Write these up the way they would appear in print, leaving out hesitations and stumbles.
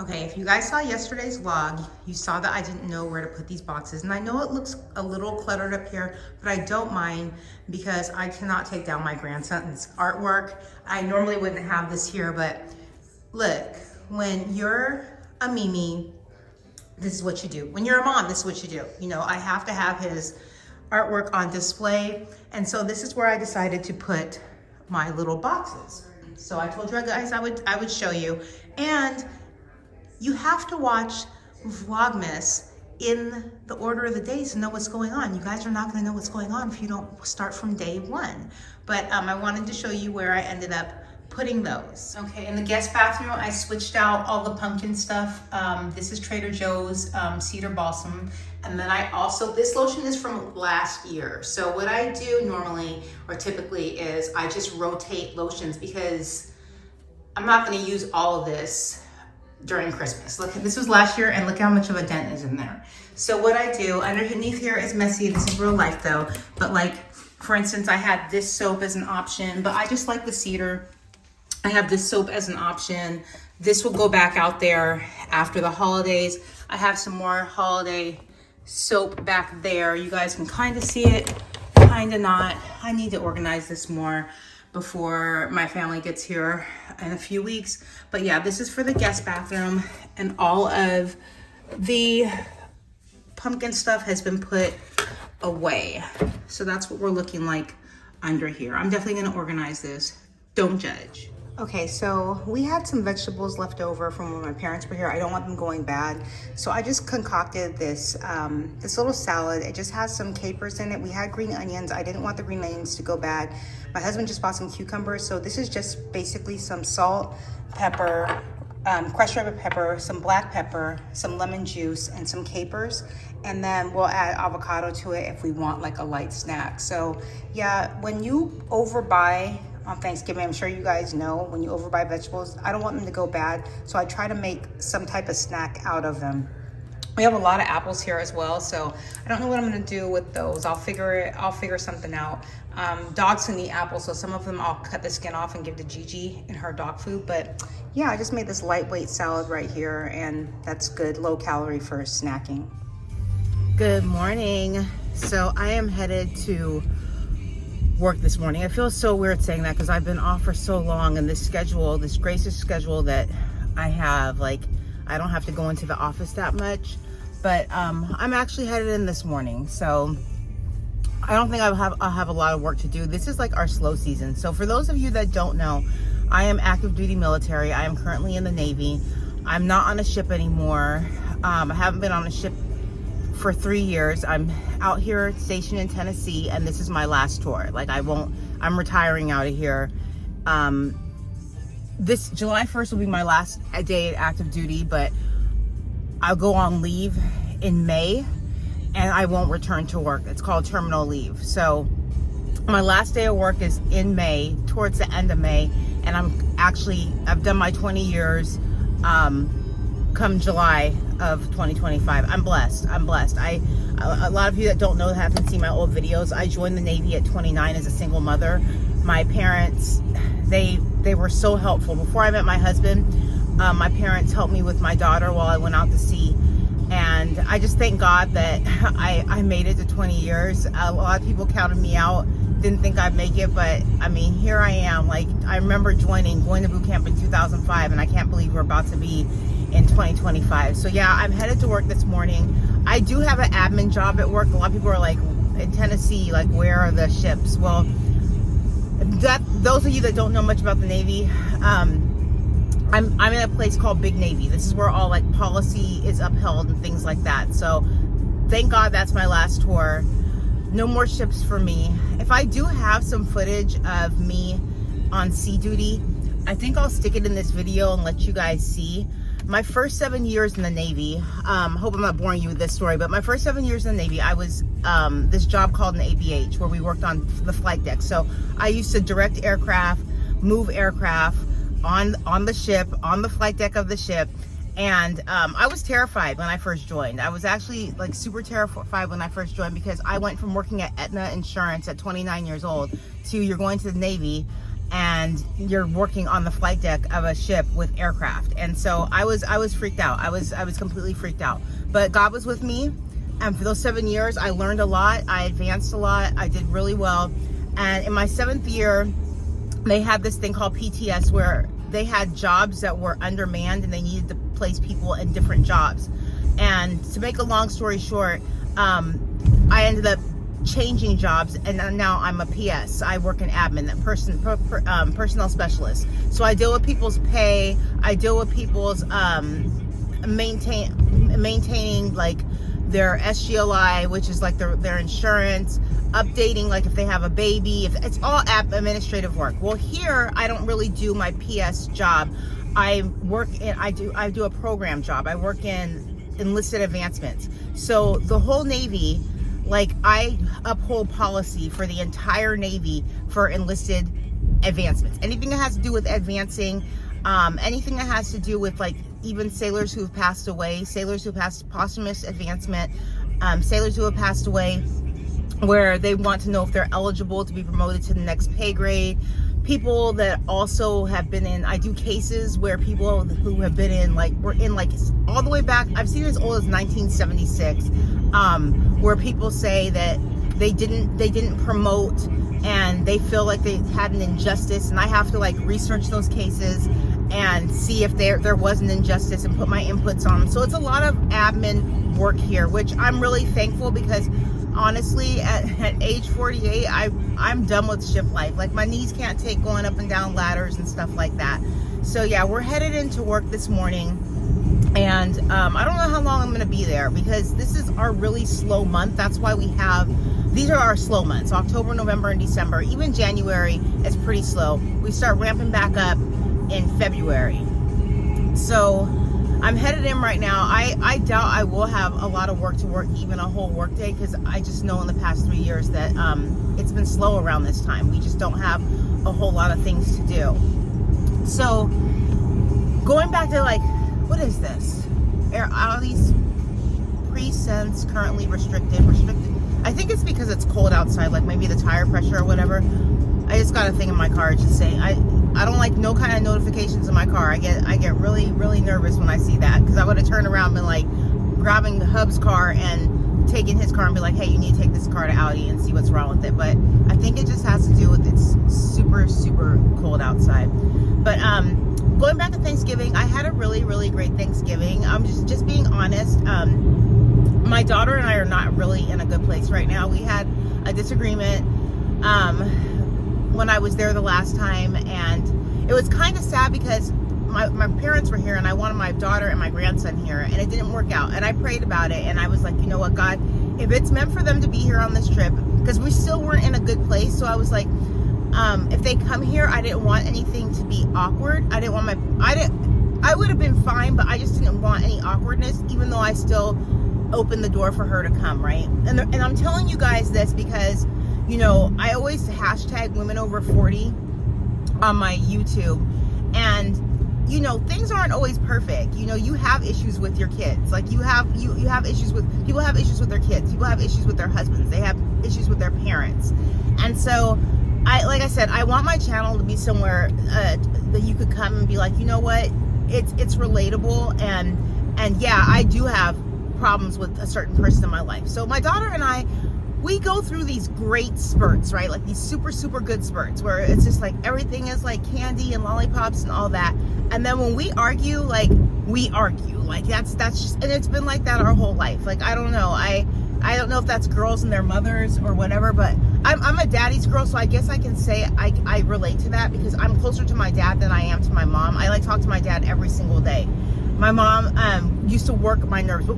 Okay, if you guys saw yesterday's vlog, you saw that I didn't know where to put these boxes. And I know it looks a little cluttered up here, but I don't mind because I cannot take down my grandson's artwork. I normally wouldn't have this here, but look, when you're a Mimi, this is what you do. When you're a mom, this is what you do. You know, I have to have his artwork on display. And so this is where I decided to put my little boxes. So I told you guys I would show you. And you have to watch Vlogmas in the order of the days to know what's going on. You guys are not gonna know what's going on if you don't start from day one. But I wanted to show you where I ended up putting those. Okay, in the guest bathroom, I switched out all the pumpkin stuff. This is Trader Joe's Cedar Balsam. And then I also, this lotion is from last year. So what I do normally, or typically, is I just rotate lotions because I'm not gonna use all of this during Christmas. Look, this was last year and look how much of a dent is in there. So what I do, underneath here is messy, this is real life though, but like, for instance, I had this soap as an option, but I just like the cedar. I have this soap as an option. This will go back out there after the holidays. I have some more holiday soap back there. You guys can kind of see it, kind of not. I need to organize this more before my family gets here in a few weeks. But yeah, this is for the guest bathroom, and all of the pumpkin stuff has been put away. So that's what we're looking like under here. I'm definitely gonna organize this. Don't judge. Okay, so we had some vegetables left over from when my parents were here. I don't want them going bad. So I just concocted this, this little salad. It just has some capers in it. We had green onions. I didn't want the green onions to go bad. My husband just bought some cucumbers. So this is just basically some salt, pepper, crushed red pepper, some black pepper, some lemon juice, and some capers. And then we'll add avocado to it if we want like a light snack. So yeah, when you overbuy on Thanksgiving, I'm sure you guys know, when you overbuy vegetables, I don't want them to go bad. So I try to make some type of snack out of them. We have a lot of apples here as well, so I don't know what I'm gonna do with those. I'll figure something out. Dogs can eat apples, so some of them I'll cut the skin off and give to Gigi in her dog food. But yeah, I just made this lightweight salad right here, and that's good, low calorie for snacking. Good morning. So I am headed to work this morning. I feel so weird saying that because I've been off for so long, and this schedule, this gracious schedule that I have, like, I don't have to go into the office that much. But I'm actually headed in this morning, so I don't think I'll have a lot of work to do. This is like our slow season. So for those of you that don't know, I am active duty military. I am currently in the Navy. I'm not on a ship anymore. I haven't been on a ship for 3 years. I'm out here stationed in Tennessee, and this is my last tour. Like, I'm retiring out of here. This July 1st will be my last day at active duty, but I'll go on leave in May and I won't return to work. It's called terminal leave. So my last day of work is in May, towards the end of May, and I've done my 20 years come July of 2025. I'm blessed. A lot of you that don't know, haven't seen my old videos, I joined the Navy at 29 as a single mother. My parents, they were so helpful. Before I met my husband, my parents helped me with my daughter while I went out to sea. And I just thank God that I made it to 20 years. A lot of people counted me out, didn't think I'd make it, but I mean, here I am. Like, I remember going to boot camp in 2005, and I can't believe we're about to be in 2025. So yeah, I'm headed to work this morning. I do have an admin job at work. A lot of people are like, in Tennessee, like, where are the ships? Well, those of you that don't know much about the Navy, I'm in a place called Big Navy. This is where all like policy is upheld and things like that. So thank God that's my last tour. No more ships for me. If I do have some footage of me on sea duty, I think I'll stick it in this video and let you guys see. My first 7 years in the Navy, hope I'm not boring you with this story, but my first 7 years in the Navy, I was this job called an ABH, where we worked on the flight deck. So I used to direct aircraft, move aircraft on the ship, on the flight deck of the ship. And I was terrified when I first joined. I was actually like super terrified when I first joined, because I went from working at Aetna Insurance at 29 years old to you're going to the Navy and you're working on the flight deck of a ship with aircraft. And so I was freaked out. I was completely freaked out. But God was with me, and for those 7 years, I learned a lot. I advanced a lot. I did really well. And in my 7th year, they had this thing called PTS, where they had jobs that were undermanned and they needed to place people in different jobs. And to make a long story short, I ended up changing jobs, and now I'm a PS. I work in admin, personnel specialist. So I deal with people's pay. I deal with people's maintaining like their SGLI, which is like their insurance, updating like if they have a baby. If it's all administrative work. Well, here I don't really do my PS job. I do a program job. I work in enlisted advancements. So the whole Navy, like, I uphold policy for the entire Navy for enlisted advancements. Anything that has to do with advancing, anything that has to do with like even sailors who have passed away, sailors who have passed posthumous advancement, sailors who have passed away, where they want to know if they're eligible to be promoted to the next pay grade. People that also have been in, I do cases where people who have been in, like, were in like all the way back, I've seen as old as 1976, where people say that they didn't promote and they feel like they had an injustice, and I have to like research those cases and see if there was an injustice and put my inputs on them. So it's a lot of admin work here, which I'm really thankful, because honestly, at age 48, I'm done with ship life. Like, my knees can't take going up and down ladders and stuff like that. So yeah, we're headed into work this morning, and I don't know how long I'm going to be there, because this is our really slow month. That's why these are our slow months: October, November, and December. Even January is pretty slow. We start ramping back up in February. So I'm headed in right now. I doubt I will have a lot of work to work, even a whole work day, because I just know in the past 3 years that it's been slow around this time. We just don't have a whole lot of things to do. So going back to, like, what is this? Audi's pre-sense currently restricted. I think it's because it's cold outside, like maybe the tire pressure or whatever. I just got a thing in my car just saying, I don't like no kind of notifications in my car. I get really, really nervous when I see that, because I would have turned around and been like grabbing the hub's car and taking his car and be like, hey, you need to take this car to Audi and see what's wrong with it. But I think it just has to do with it's super, super cold outside. But going back to Thanksgiving, I had a really, really great Thanksgiving. I'm just being honest. My daughter and I are not really in a good place right now. We had a disagreement when I was there the last time, and it was kind of sad because my parents were here and I wanted my daughter and my grandson here, and it didn't work out. And I prayed about it, and I was like, you know what, God, if it's meant for them to be here on this trip, because we still weren't in a good place. So I was like, if they come here, I didn't want anything to be awkward. I would have been fine, but I just didn't want any awkwardness, even though I still opened the door for her to come, right? And I'm telling you guys this because, you know, I always hashtag women over 40 on my YouTube, and you know, things aren't always perfect. You know, you have issues with your kids. Like, you have issues with, people have issues with their kids. People have issues with their husbands. They have issues with their parents. And so like I said, I want my channel to be somewhere that you could come and be like, you know what, it's relatable, and yeah, I do have problems with a certain person in my life. So my daughter and I, we go through these great spurts, right? Like these super, super good spurts where it's just like everything is like candy and lollipops and all that. And then when we argue, like we argue, like that's just, and it's been like that our whole life. Like, I don't know. I don't know if that's girls and their mothers or whatever, but I'm a daddy's girl, so I guess I can say I relate to that because I'm closer to my dad than I am to my mom. I like talk to my dad every single day. My mom used to work my nerves, but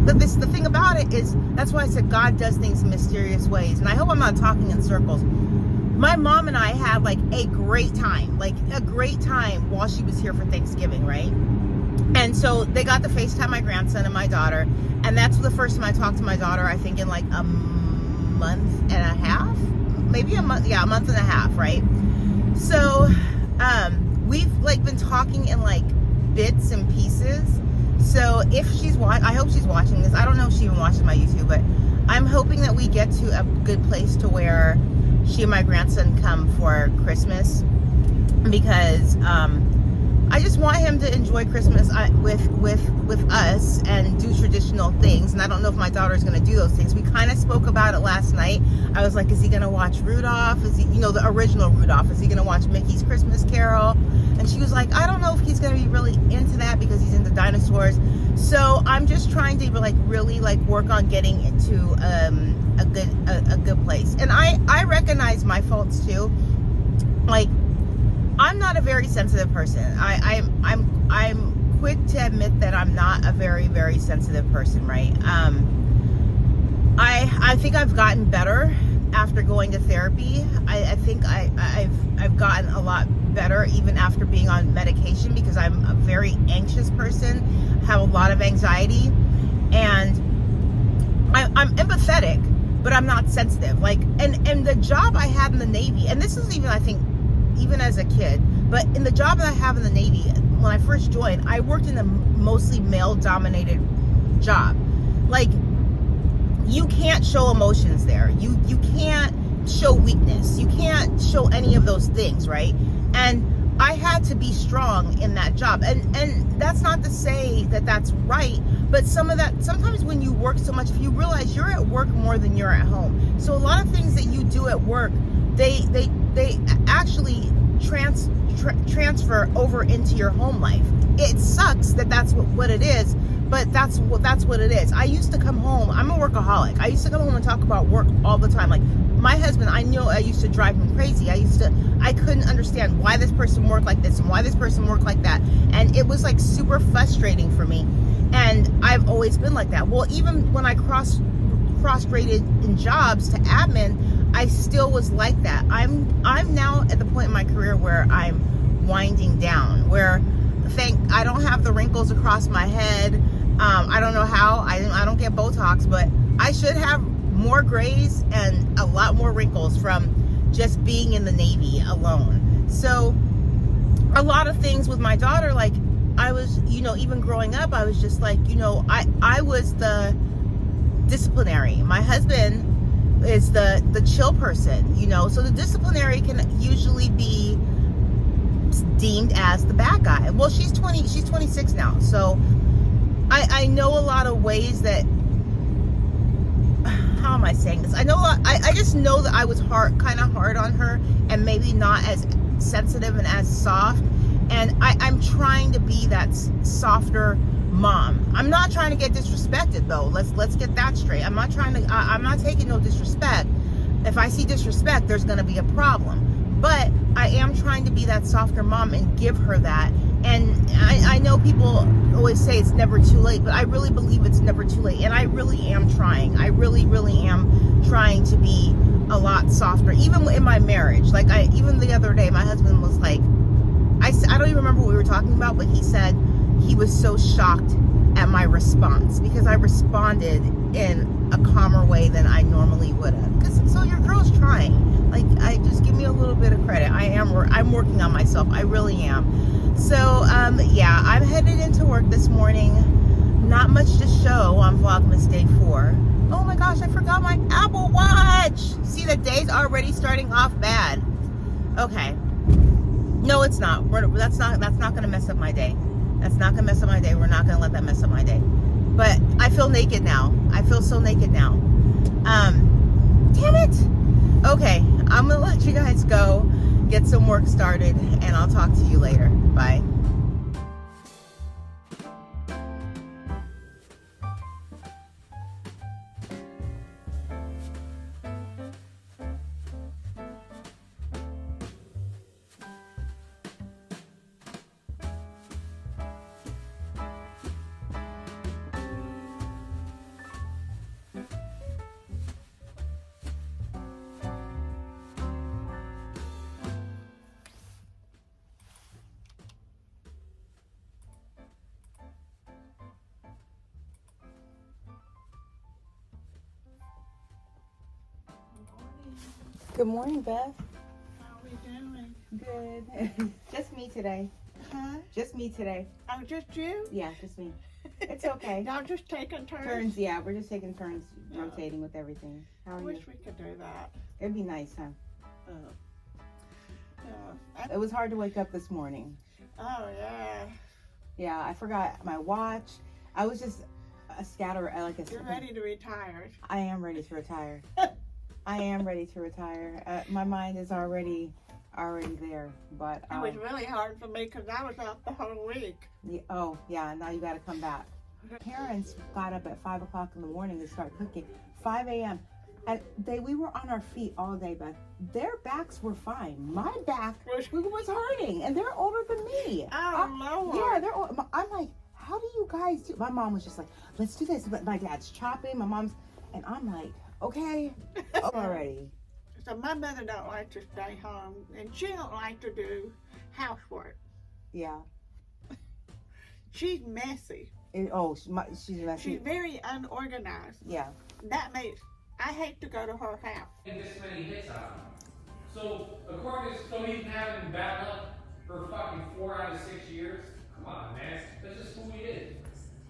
the thing about it is, that's why I said God does things in mysterious ways. And I hope I'm not talking in circles. My mom and I had like a great time while she was here for Thanksgiving, right? And so they got to FaceTime my grandson and my daughter, and that's the first time I talked to my daughter, I think in like a month and a half, maybe a month and a half, right? So we've like been talking in like bits and pieces. So if she's I hope she's watching this. I don't know if she even watches my YouTube, but I'm hoping that we get to a good place to where she and my grandson come for Christmas. because I just want him to enjoy Christmas with us and do traditional things. And I don't know if my daughter's going to do those things. We kind of spoke about it last night. I was like, is he going to watch Rudolph? Is he, the original Rudolph? Is he going to watch Mickey's Christmas Carol? And she was like, I don't know if he's going to be really into that because he's into dinosaurs. So I'm just trying to really work on getting into a good place. And I recognize my faults too. Like, I'm not a very sensitive person. I'm quick to admit that I'm not a very, very sensitive person, right? I think I've gotten better after going to therapy. I think I've gotten a lot better even after being on medication, because I'm a very anxious person, have a lot of anxiety, and I'm empathetic, but I'm not sensitive. And the job I had in the Navy, and this is even, I think, even as a kid, but in the job that I have in the Navy, when I first joined, I worked in a mostly male-dominated job. You can't show emotions there. You can't show weakness. You can't show any of those things, right? And I had to be strong in that job. And that's not to say that that's right, but sometimes when you work so much, if you realize you're at work more than you're at home. So a lot of things that you do at work, they actually transfer over into your home life. It sucks that that's what it is, but that's what it is. I used to come home, I'm a workaholic. I used to come home and talk about work all the time. Like my husband, I used to drive him crazy. I couldn't understand why this person worked like this and why this person worked like that. And it was super frustrating for me. And I've always been like that. Well, even when I cross-graded in jobs to admin, I still was like that. I'm now at the point in my career where I'm winding down, where I don't have the wrinkles across my head. I don't know how. I don't get Botox, but I should have more grays and a lot more wrinkles from just being in the Navy alone. So a lot of things with my daughter, I was, even growing up, I was just I was the disciplinary. My husband is the chill person, so the disciplinary can usually be deemed as the bad guy. Well, she's 26 now, so I know a lot of ways that, how am I saying this? I know I just know that I was kind of hard on her, and maybe not as sensitive and as soft, and I'm trying to be that softer mom. I'm not trying to get disrespected though. Let's get that straight. I'm not taking no disrespect. If I see disrespect, there's going to be a problem. But I am trying to be that softer mom and give her that. And I know people always say it's never too late, but I really believe it's never too late. And I really am trying. I really, really am trying to be a lot softer, even in my marriage. Even the other day, my husband was like, I don't even remember what we were talking about, but he said he was so shocked at my response because I responded in a calmer way than I normally would have. So your girl's trying. I just give me a little bit of credit. I'm working on myself. I really am. So yeah, I'm headed into work this morning. Not much to show on Vlogmas Day 4. Oh my gosh, I forgot my Apple Watch. See, the day's already starting off bad. Okay. No, it's not. That's not going to mess up my day. That's not going to mess up my day. We're not going to let that mess up my day. But I feel naked now. I feel so naked now. Damn it. Okay, I'm going to let you guys go, get some work started, and I'll talk to you later. Bye. Good morning, Beth. How are we doing? Good. Just me today. Huh? Just me today. Oh, just you? Yeah, just me. It's okay. Y'all just taking turns? Turns, yeah. We're just taking turns rotating with everything. How I are wish you? we could do that. It'd be nice, huh? Yeah. It was hard to wake up this morning. Oh, yeah. Yeah, I forgot my watch. I was just a scatter, like a. You're ready to retire. I am ready to retire. I am ready to retire. My mind is already there, but It was really hard for me because I was out the whole week. oh yeah, now you got to come back. Parents got up at 5 o'clock in the morning to start cooking. 5 a.m. and we were on our feet all day, but their backs were fine. My back was hurting, and they're older than me. Oh, Lord. Yeah, they're old. I'm like, how do you guys do? My mom was just like, let's do this, but my dad's chopping, my mom's, and I'm like, okay, already. So my mother don't like to stay home, and she don't like to do housework. Yeah. She's messy. She's messy. She's very unorganized. Yeah. That makes, I hate to go to her house. And this many hits on him. So, according to, so he's having bad luck for fucking 4 out of 6 years? Come on, man. This is who he is.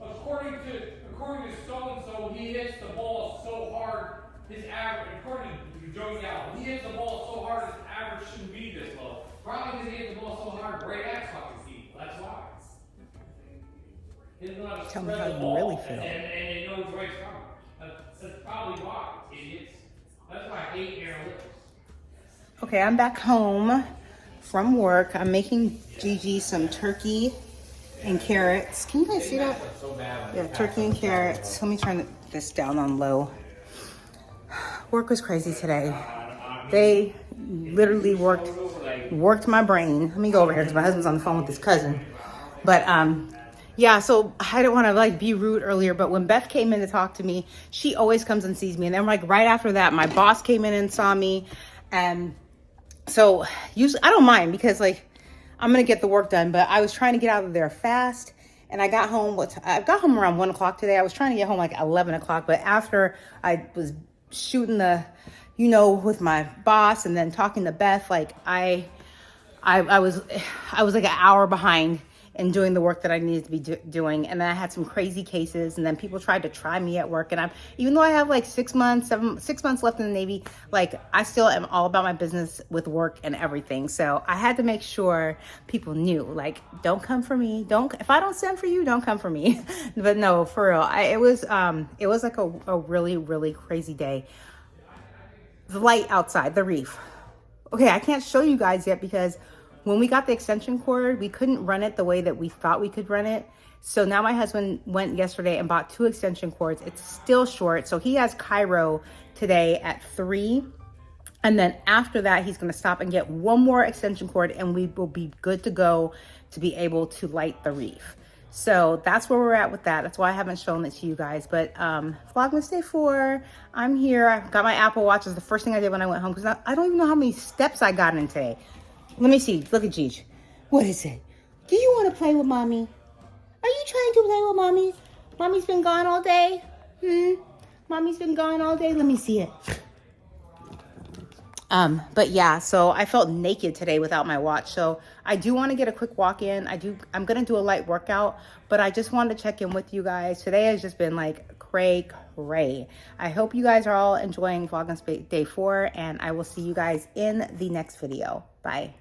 According to so-and-so, he hits the ball so hard, his average, according to Joe Gallo, he hits the ball so hard, his average shouldn't be this low. Probably because he hits the ball so hard, great ass fucking people. That's why. He doesn't know how to Tell me spread how the you ball, really feel. And he knows where it's coming. That's probably why, idiots. That's why I hate analytics. Okay, I'm back home from work. I'm making Gigi some turkey and carrots. Can you guys see that? Yeah, turkey and carrots. Let me turn this down on low. Work was crazy today. They literally worked my brain. Let me go over here because my husband's on the phone with his cousin. But yeah, so I didn't want to like be rude earlier, but when Beth came in to talk to me, she always comes and sees me. And then like right after that, my boss came in and saw me. And so usually I don't mind because like I'm going to get the work done, but I was trying to get out of there fast. And I got home, I got home around 1 o'clock today. I was trying to get home like 11 o'clock, but after I was shooting with my boss and then talking to Beth, like I was like an hour behind in doing the work that I needed to be doing. And then I had some crazy cases, and then people tried to try me at work. And even though I have like 6 months left in the Navy, like I still am all about my business with work and everything. So I had to make sure people knew, like, don't come for me. If I don't send for you, don't come for me. But no, for real, it was like a really, really crazy day. The light outside, the reef. Okay, I can't show you guys yet because when we got the extension cord, we couldn't run it the way that we thought we could run it. So now my husband went yesterday and bought 2 extension cords. It's still short. So he has Cairo today at 3. And then after that, he's going to stop and get 1 more extension cord and we will be good to go to be able to light the reef. So that's where we're at with that. That's why I haven't shown it to you guys. But Vlogmas Day 4, I'm here. I got my Apple Watch. It's the first thing I did when I went home because I don't even know how many steps I got in today. Let me see. Look at Gigi. What is it? Do you want to play with mommy? Are you trying to play with mommy? Mommy's been gone all day? Mommy's been gone all day? Let me see it. But yeah, so I felt naked today without my watch. So I do want to get a quick walk in. I'm going to do a light workout, but I just wanted to check in with you guys. Today has just been like cray. I hope you guys are all enjoying Vlogmas Day 4, and I will see you guys in the next video. Bye.